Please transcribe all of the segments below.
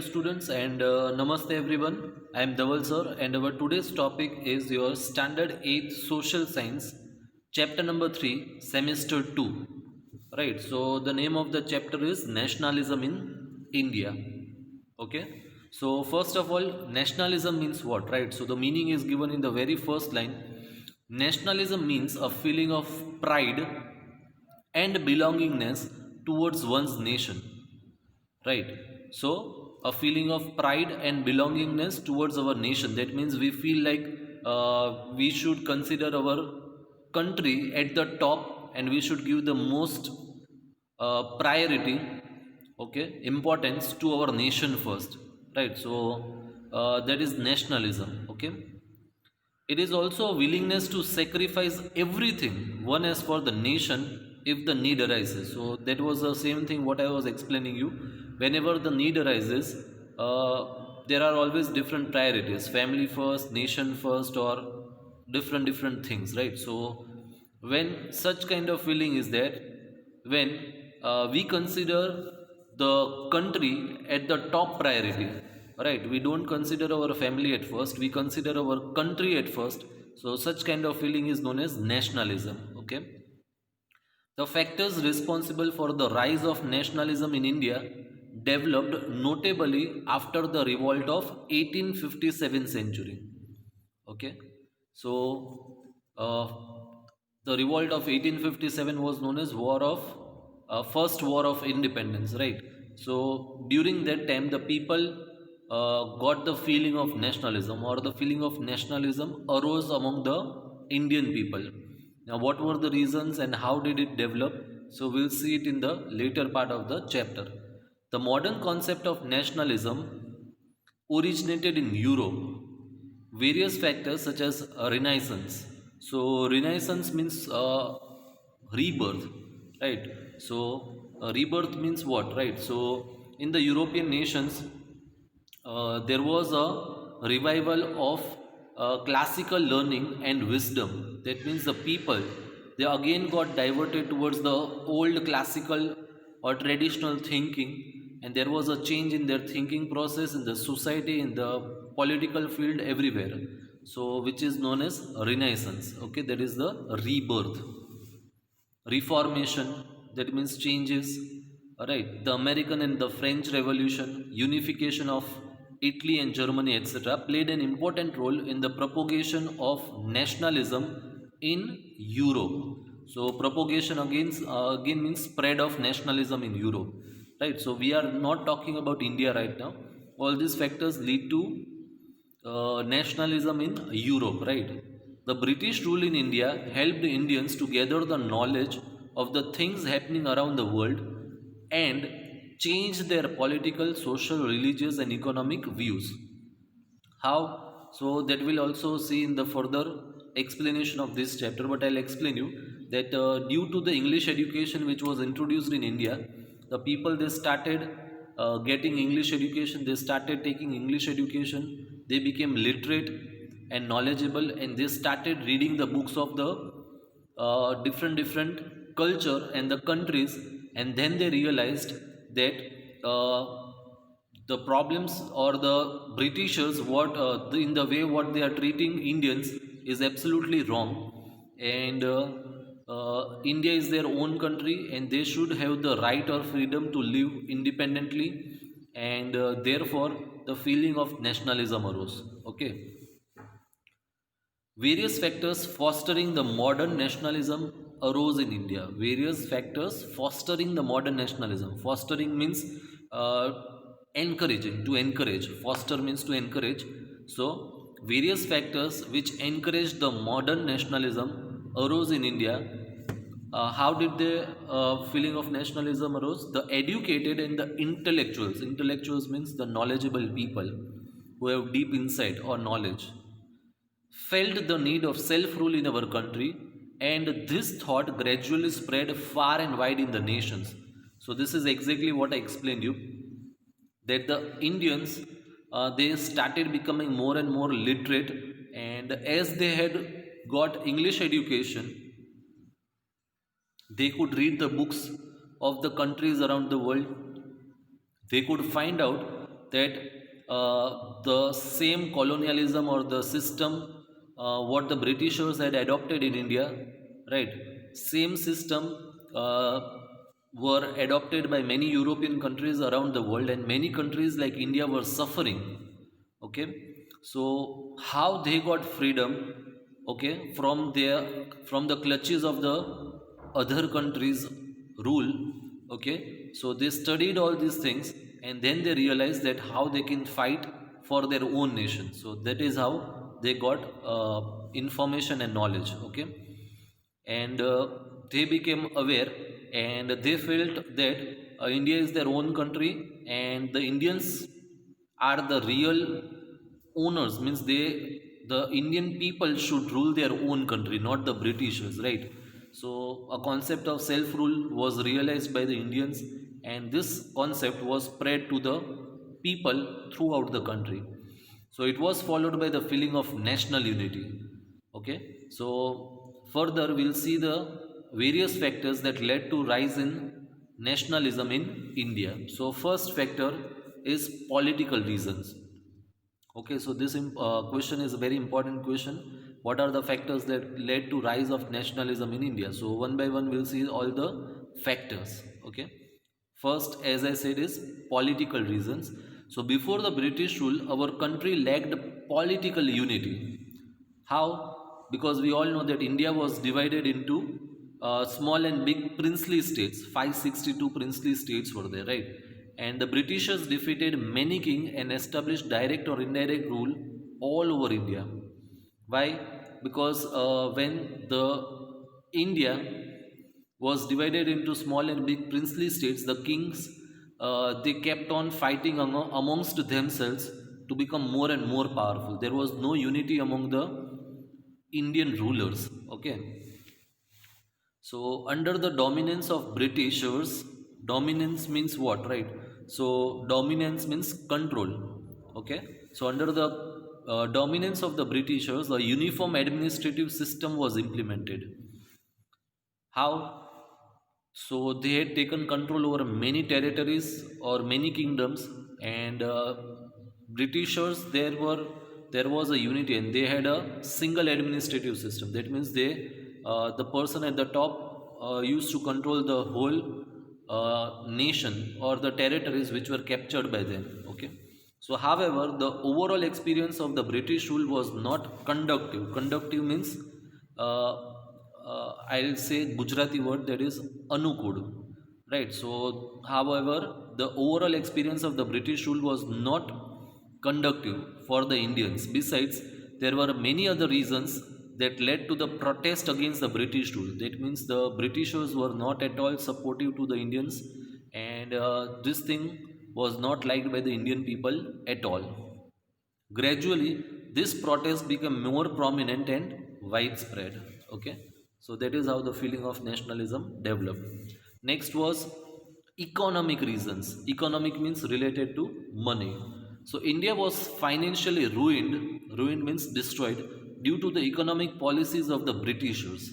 Students and namaste everyone. I am Dhaval sir and our today's topic is your standard 8th social science chapter number 3 semester 2. Right. So the name of the chapter is nationalism in India. Okay. So first of all, nationalism means what? Right. So the meaning is given in the very first line. Nationalism means a feeling of pride and belongingness towards one's nation, right? So a feeling of pride and belongingness towards our nation, that means we feel like we should consider our country at the top and we should give the most priority, okay, importance to our nation first, right? So that is nationalism, okay. It is also a willingness to sacrifice everything one has for the nation if the need arises. So that was the same thing what I was explaining you. Whenever the need arises, there are always different priorities: family first, nation first, or different things, right? So when such kind of feeling is there, when we consider the country at the top priority, right? We don't consider our family at first, we consider our country at first. So such kind of feeling is known as nationalism, okay. The factors responsible for the rise of nationalism in India developed notably after the revolt of 1857 century, okay. So uh, the revolt of 1857 was known as war of first war of independence, right? So during that time the people got the feeling of nationalism, or the feeling of nationalism arose among the Indian people. Now what were the reasons and how did it develop? So we'll see it in the later part of the chapter. The modern concept of nationalism originated in Europe. Various factors such as Renaissance. So Renaissance means rebirth, right? So rebirth means what, right? So in the European nations, there was a revival of classical learning and wisdom. That means the people, they again got diverted towards the old classical or traditional thinking, and there was a change in their thinking process in the society, in the political field, everywhere. So which is known as Renaissance. Okay, that is the rebirth. Reformation, that means changes, right? The American and the French Revolution, unification of Italy and Germany, etc., played an important role in the propagation of nationalism in Europe. So propagation again means spread of nationalism in Europe, right? So we are not talking about India right now. All these factors lead to nationalism in Europe, right? The British rule in India helped Indians to gather the knowledge of the things happening around the world and change their political, social, religious, and economic views. How? So that will also see in the further explanation of this chapter, but I'll explain you that due to the English education which was introduced in India, the people, they started getting English education, they started taking English education, they became literate and knowledgeable, and they started reading the books of the different culture and the countries, and then they realized that the problems or the Britishers, what in the way what they are treating Indians is absolutely wrong, and India is their own country and they should have the right or freedom to live independently, and therefore the feeling of nationalism arose, okay. Various factors fostering the modern nationalism arose in India. Various factors fostering the modern nationalism. Fostering means encouraging, to encourage. Foster means to encourage. So, various factors which encouraged the modern nationalism arose in India. How did the feeling of nationalism arose? The educated and the intellectuals. Intellectuals means the knowledgeable people who have deep insight or knowledge felt the need of self rule in our country, and this thought gradually spread far and wide in the nations. So, this is exactly what I explained you, that the Indians, they started becoming more and more literate, and as they had got English education, they could read the books of the countries around the world. They could find out that the same colonialism or the system what the Britishers had adopted in India, right? Same system were adopted by many European countries around the world, and many countries like India were suffering. Okay, so how they got freedom, okay, from the clutches of the other countries rule. Okay, so they studied all these things, and then they realized that how they can fight for their own nation. So that is how they got information and knowledge. Okay, and they became aware, and they felt that India is their own country, and the Indians are the real owners, means the Indian people should rule their own country, not the Britishers, right? So a concept of self rule was realized by the Indians, and this concept was spread to the people throughout the country. So it was followed by the feeling of national unity. Okay, so further we'll see the various factors that led to rise in nationalism in India. So first factor is political reasons. Okay, so this question is a very important question. What are the factors that led to rise of nationalism in India? So one by one we'll see all the factors. Okay, first, as I said, is political reasons. So before the British rule, our country lacked political unity. How? Because we all know that India was divided into small and big princely states. 562 princely states were there, right? And the Britishers defeated many kings and established direct or indirect rule all over India. Why? Because when the India was divided into small and big princely states, the kings they kept on fighting amongst themselves to become more and more powerful. There was no unity among the Indian rulers. Okay, so under the dominance of Britishers, dominance means what, right? So dominance means control. Okay, so under the dominance of the Britishers, a uniform administrative system was implemented. How? So they had taken control over many territories or many kingdoms, and Britishers there was a unity, and they had a single administrative system. That means the person at the top used to control the whole nation or the territories which were captured by them. Okay. So, however, the overall experience of the British rule was not conductive. Conductive means I'll say Gujarati word, that is anukud, right? So, however, the overall experience of the British rule was not conductive for the Indians. Besides, there were many other reasons that led to the protest against the British rule. That means the Britishers were not at all supportive to the Indians, and this thing was not liked by the Indian people at all. Gradually, this protest became more prominent and widespread. Okay, so that is how the feeling of nationalism developed. Next was economic reasons. Economic means related to money. So India was financially ruined. Ruined means destroyed due to the economic policies of the Britishers.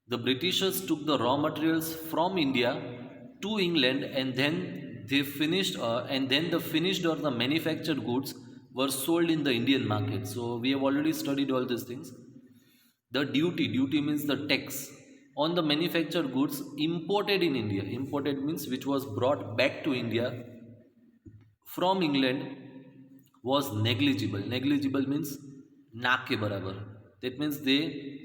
The Britishers took the raw materials from India to England, and then the finished or the manufactured goods were sold in the Indian market. So we have already studied all these things. The duty means the tax on the manufactured goods imported in India. Imported means which was brought back to India from England was negligible. Negligible means na ke barabar. That means they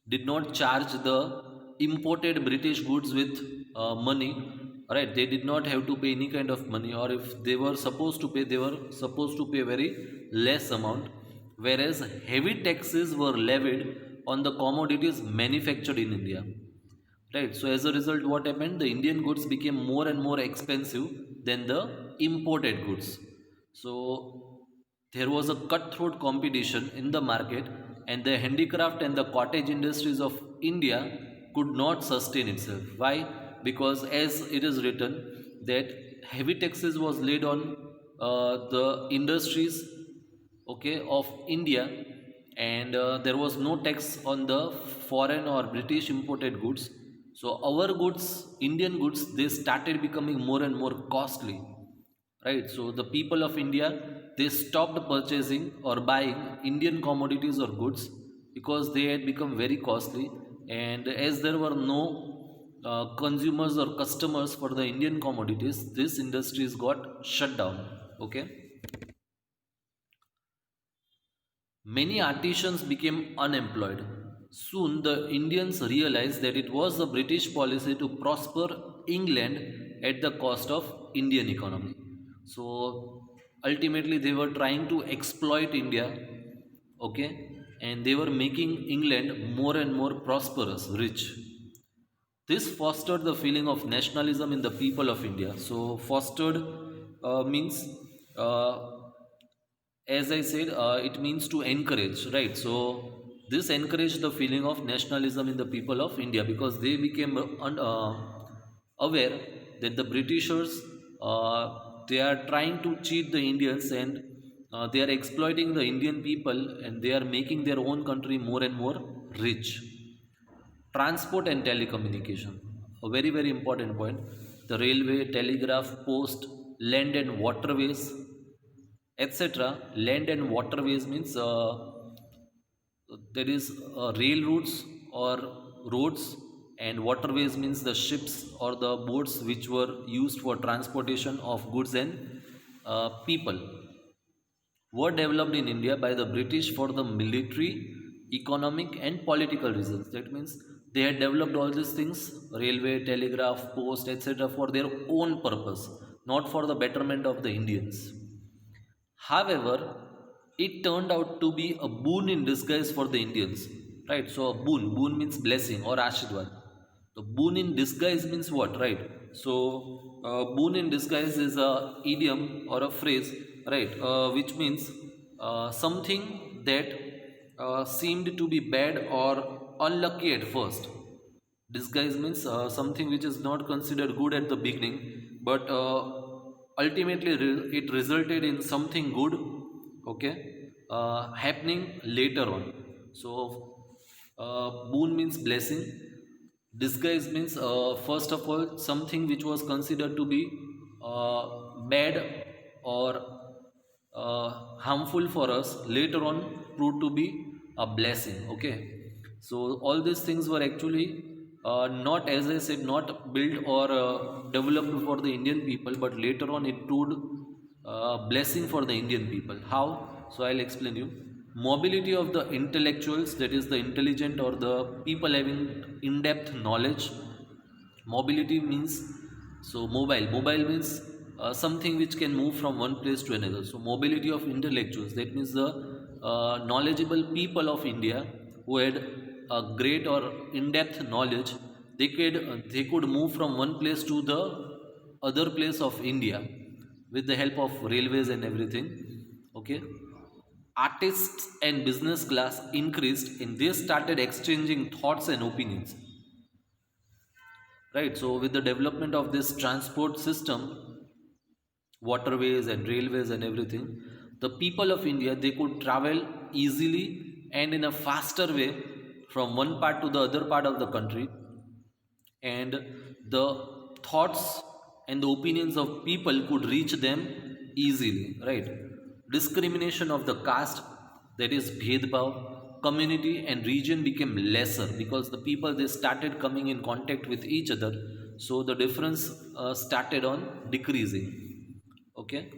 did not charge the imported British goods with money. Right? They did not have to pay any kind of money, or if they were supposed to pay, they were supposed to pay very less amount. Whereas heavy taxes were levied on the commodities manufactured in India. Right. So as a result, what happened? The Indian goods became more and more expensive than the imported goods. So there was a cutthroat competition in the market, and the handicraft and the cottage industries of India could not sustain itself. Why? Because as it is written that heavy taxes was laid on the industries, okay, of India, and there was no tax on the foreign or British imported goods. So our goods, Indian goods, they started becoming more and more costly, right? So the people of India, they stopped purchasing or buying Indian commodities or goods because they had become very costly, and as there were no consumers or customers for the Indian commodities, this industries got shut down. Okay. Many artisans became unemployed. Soon the Indians realized that it was the British policy to prosper England at the cost of Indian economy. So ultimately they were trying to exploit India, okay, and they were making England more and more prosperous, rich. This fostered the feeling of nationalism in the people of India. So fostered means uh, as I said, it means to encourage, right? So this encouraged the feeling of nationalism in the people of India because they became aware that the Britishers, they are trying to cheat the Indians, and they are exploiting the Indian people, and they are making their own country more and more rich. Transport and telecommunication, a very very important point. The railway, telegraph, post, land and waterways, etc. Land and waterways means there is rail routes or roads, and waterways means the ships or the boats which were used for transportation of goods and people, were developed in India by the British for the military, economic, and political reasons. That means they had developed all these things, railway, telegraph, post, etc., for their own purpose, not for the betterment of the Indians. However, it turned out to be a boon in disguise for the Indians. Right? So a boon means blessing or ashirwad. The boon in disguise means what? Right? So boon in disguise is a idiom or a phrase, right? Which means something that seemed to be bad or unlucky at first. Disguise means something which is not considered good at the beginning, but ultimately it resulted in something good, okay, happening later on. So, boon means blessing. Disguise means, first of all, something which was considered to be bad or harmful for us later on proved to be a blessing. Okay, so all these things were actually not, as I said, not built or developed for the Indian people, but later on it proved blessing for the Indian people. How? So I'll explain you. Mobility of the intellectuals, that is the intelligent or the people having in-depth knowledge. Mobility means, so mobile means something which can move from one place to another. So mobility of intellectuals, that means the knowledgeable people of India who had a great or in-depth knowledge, they could move from one place to the other place of India with the help of railways and everything. Okay. Artists and business class increased, and they started exchanging thoughts and opinions. Right. So with the development of this transport system, waterways and railways and everything, the people of India, they could travel easily and in a faster way from one part to the other part of the country, and the thoughts and the opinions of people could reach them easily, right? Discrimination of the caste, that is bhedbhav, community and region became lesser because the people, they started coming in contact with each other, so the difference started on decreasing. Okay.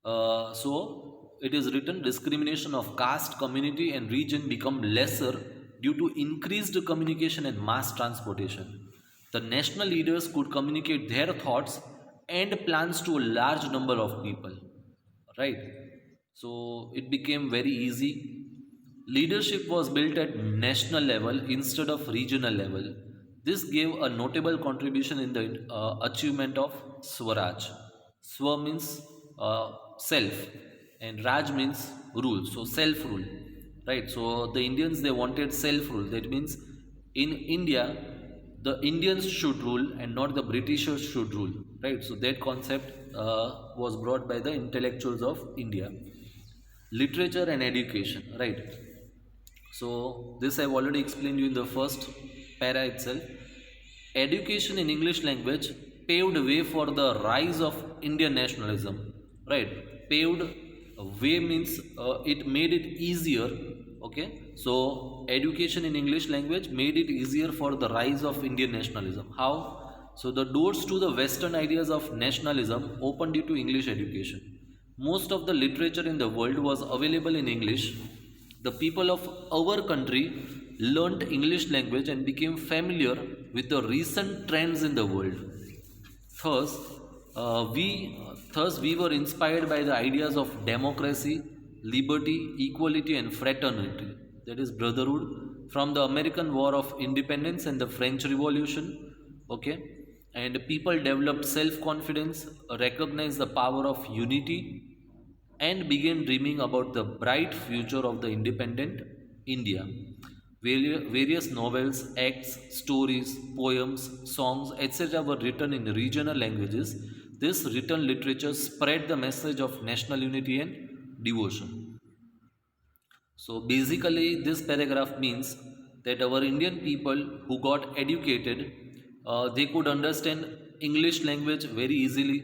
So it is written, discrimination of caste, community and region become lesser due to increased communication and mass transportation. The national leaders could communicate their thoughts and plans to a large number of people, right? So it became very easy. Leadership was built at national level instead of regional level. This gave a notable contribution in the achievement of Swaraj. Swa means self, and Raj means rule. So self rule, right? So the Indians, they wanted self rule. That means in India, the Indians should rule and not the Britishers should rule, right? So that concept was brought by the intellectuals of India. Literature and education, right? So this I've already explained you in the first para itself. Education in English language paved way for the rise of Indian nationalism. right? Paved way means it made it easier. Okay, so education in English language made it easier for the rise of Indian nationalism. How? So the doors to the western ideas of nationalism opened due to English education. Most of the literature in the world was available in English. The people of our country learned English language and became familiar with the recent trends in the world. Thus, we were inspired by the ideas of democracy, liberty, equality, and fraternity. That is brotherhood from the American War of Independence and the French Revolution. Okay, and people developed self-confidence, recognized the power of unity, and began dreaming about the bright future of the independent India. Various novels, acts, stories, poems, songs, etc. were written in regional languages. This written literature spread the message of national unity and devotion. So basically, this paragraph means that our Indian people who got educated, they could understand English language very easily,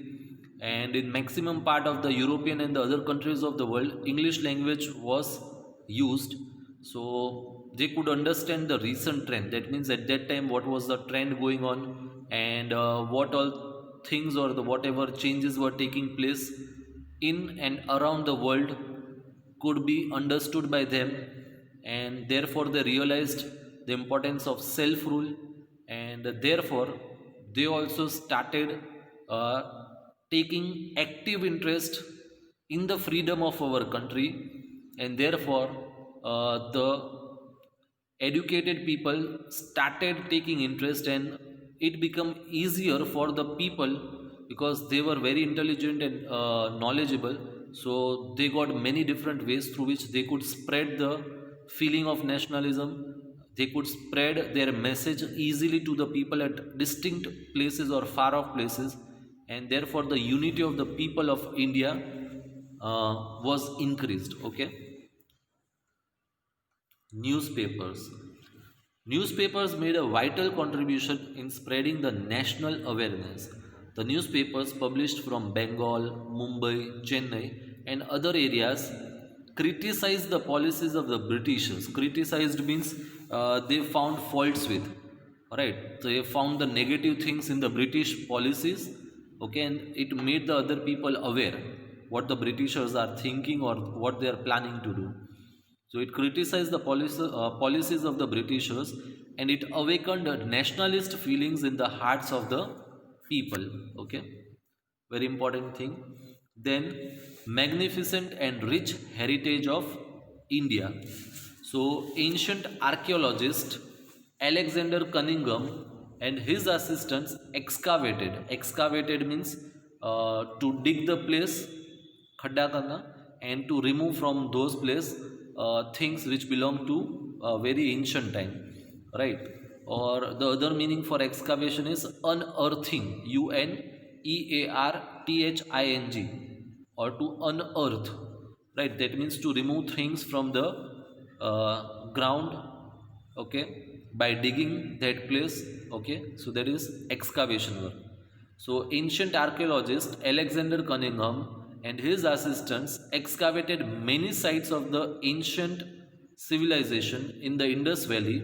and in maximum part of the European and the other countries of the world, English language was used. So they could understand the recent trend. That means at that time, what was the trend going on, and what all things or the whatever changes were taking place in and around the world could be understood by them, and therefore they realized the importance of self rule, and therefore they also started uh, taking active interest in the freedom of our country, and therefore the educated people started taking interest, and it become easier for the people because they were very intelligent and knowledgeable. So they got many different ways through which they could spread the feeling of nationalism. They could spread their message easily to the people at distinct places or far off places, and therefore the unity of the people of India was increased. Okay, newspapers. Newspapers made a vital contribution in spreading the national awareness. The newspapers published from Bengal, Mumbai, Chennai, and other areas criticized the policies of the Britishers. Criticized means they found faults with. Alright, so they found the negative things in the British policies. Okay, and it made the other people aware what the Britishers are thinking or what they are planning to do. So it criticized the policies of the Britishers, and it awakened nationalist feelings in the hearts of the people. Okay, very important thing. Then, magnificent and rich heritage of India. So, ancient archaeologist Alexander Cunningham and his assistants excavated. Excavated means to dig the place, khadda karna, and to remove from those place things which belong to very ancient time, right? Or the other meaning for excavation is unearthing, Unearthing, or to unearth, right? That means to remove things from the ground. Okay, by digging that place. Okay, so that is excavation work. So ancient archaeologist Alexander Cunningham and his assistants excavated many sites of the ancient civilization in the Indus Valley.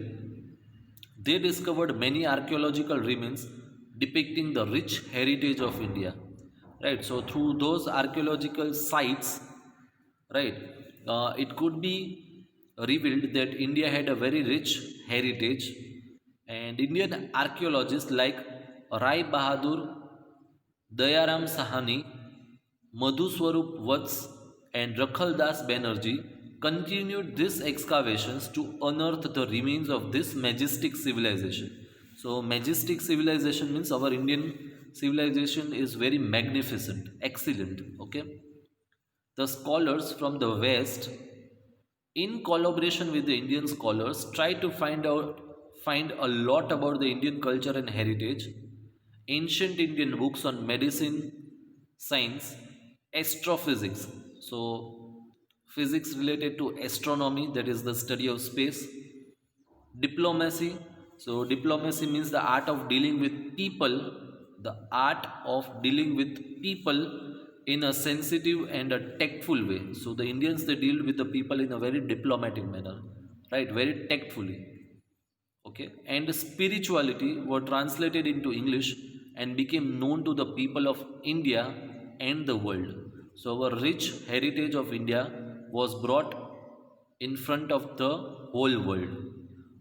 They discovered many archaeological remains depicting the rich heritage of India, right? So through those archaeological sites, right, it could be revealed that India had a very rich heritage, and Indian archaeologists like Rai Bahadur, Dayaram Sahani, Madhuswarup Vats, and Rakhaldas Banerjee continued these excavations to unearth the remains of this majestic civilization. So, majestic civilization means our Indian civilization is very magnificent, excellent. Okay, the scholars from the West, in collaboration with the Indian scholars, try to find a lot about the Indian culture and heritage. Ancient Indian books on medicine, science, astrophysics. So physics related to astronomy, that is the study of space. Diplomacy. So diplomacy means the art of dealing with people, the art of dealing with people in a sensitive and a tactful way. So the Indians, they deal with the people in a very diplomatic manner, right? Very tactfully. Okay, and spirituality were translated into English and became known to the people of India and the world. So our rich heritage of India was brought in front of the whole world.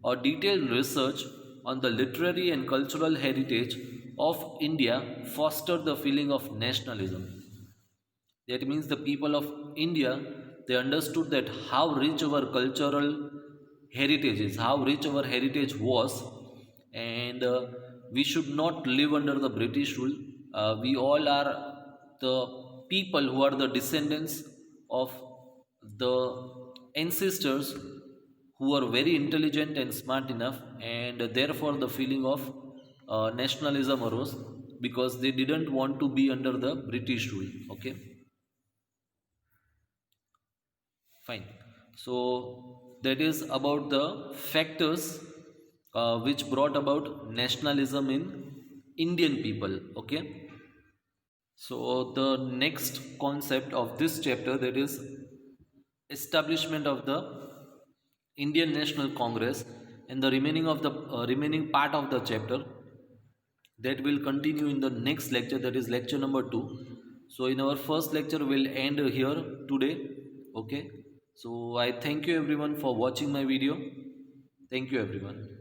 A detailed research on the literary and cultural heritage of India fostered the feeling of nationalism. That means the people of India, they understood that how rich our cultural heritage is, how rich our heritage was, and we should not live under the British rule. We all are the people who are the descendants of the ancestors who are very intelligent and smart enough, and therefore the feeling of nationalism arose because they didn't want to be under the British rule. Okay, fine. So that is about the factors which brought about nationalism in Indian people. Okay. So the next concept of this chapter, that is establishment of the Indian National Congress, and the remaining of the remaining part of the chapter, that will continue in the next lecture, that is lecture number 2. So in our first lecture we'll end here today. Okay, so I thank you everyone for watching my video. Thank you everyone.